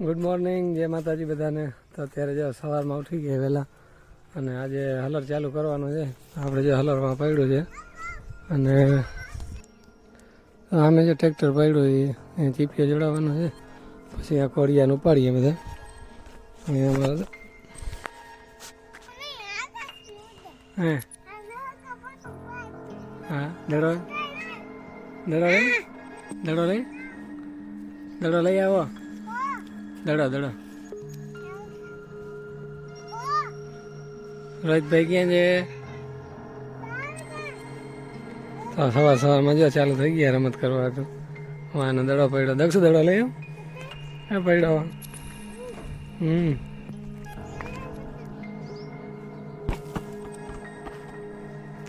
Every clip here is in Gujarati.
ગુડ મોર્નિંગ, જય માતાજી બધાને. તો અત્યારે જો સવારમાં ઉઠી ગયા વહેલા અને આજે હલર ચાલુ કરવાનું છે. આપણે જે હલરમાં પડ્યું છે અને આમે જે ટ્રેક્ટર પડ્યું એ ચીપિયા જોડાવવાનું છે. પછી આ કોડિયાને ઉપાડીએ બધા અહીંયા અમારે હે હા દડો દડો લઈ દડો લઈ દડો લઈ આવો દડો દડો રોહિતભાઈ ક્યાં છે? તો સવારમાં જો ચાલુ થઈ ગયા રમત કરવા. તો આનો દડો પડ્યો. દક્ષ દડો લઈ આવ પડ્યો.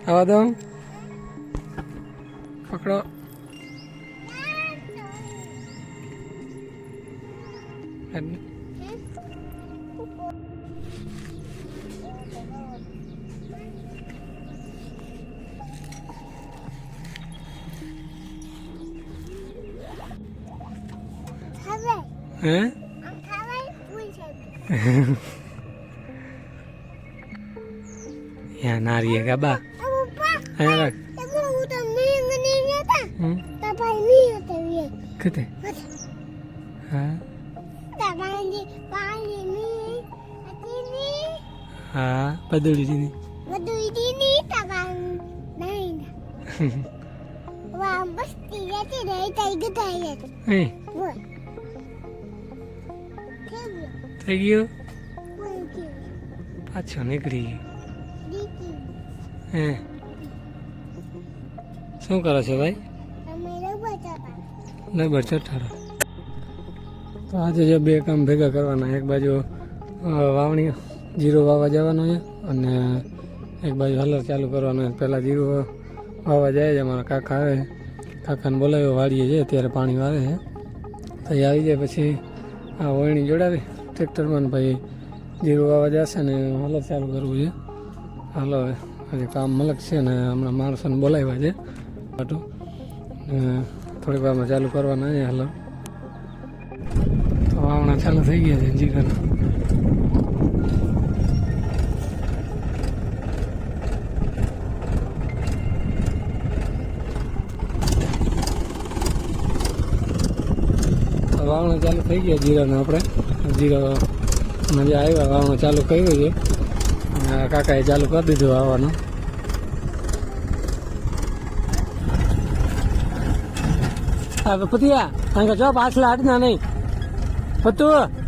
આવા દો પકડો. હે યા નારીએ ગાબા અહીંયા રાખ. કતે હા હા પદુડી દીની થઈ ગયું. પાછો નીકળી ગયું. હે શું કરો છો ભાઈ? રબર ચટાડો. તો આજે જો બે કામ ભેગા કરવાના. એક બાજુ વાવણી જીરો વાવવા જવાનું છે અને એક બાજુ હલર ચાલુ કરવાનું છે. પહેલાં જીરો વાવવા જાય છે. અમારા કાકા આવે, કાકાને બોલાવ્યો વાળીએ છે, અત્યારે પાણી વારે છે. તો એ આવી જાય પછી આ વળણી જોડાવી ટ્રેક્ટરમાં ભાઈ જીરું વાવવા જશે ને હલર ચાલુ કરવું છે. હાલો હજી કામ મલક છે ને હમણાં માણસોને બોલાવ્યા છે પાટું થોડીક વારમાં ચાલુ કરવાના છે હલર. તો વાવણા ચાલુ થઈ ગયા છે જીરાના. વાવણા ચાલુ થઈ ગયા જીરાના. આપણે જીરા મજા આવ્યા. વાવણા ચાલુ કર્યું છે અને કાકાએ ચાલુ કરી દીધું વાવવાનું. હા પતિયા કારણ જો પાછલા હાટના નહીં પતું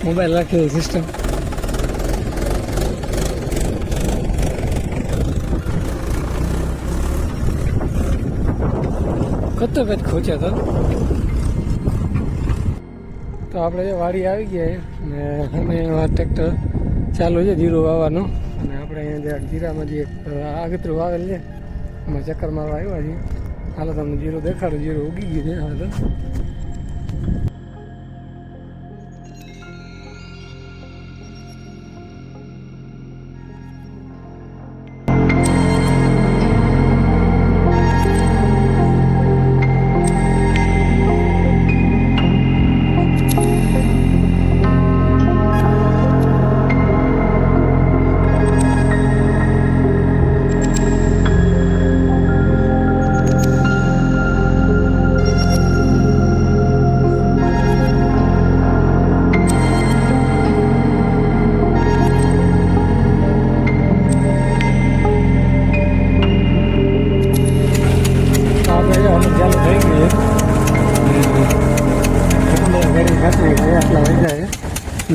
મોબાઈલ રાખી સિસ્ટમ કતો કદ ખોચ્યા તો આપણે જે વાડી આવી ગયા ને અમે ટ્રેક્ટર ચાલુ છે જીરું વાવવાનું. અને આપણે અહીંયા જે જીરામાં જે આગતરું વાવેલ છે એમાં ચક્કર મારવા આવ્યા છીએ. હાલો તમને જીરું દેખાડું. જીરું ઉગી ગયું છે હાલ તો.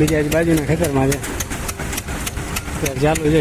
બીજા બાજુના ખેતરમાં છે ચાલુ છે.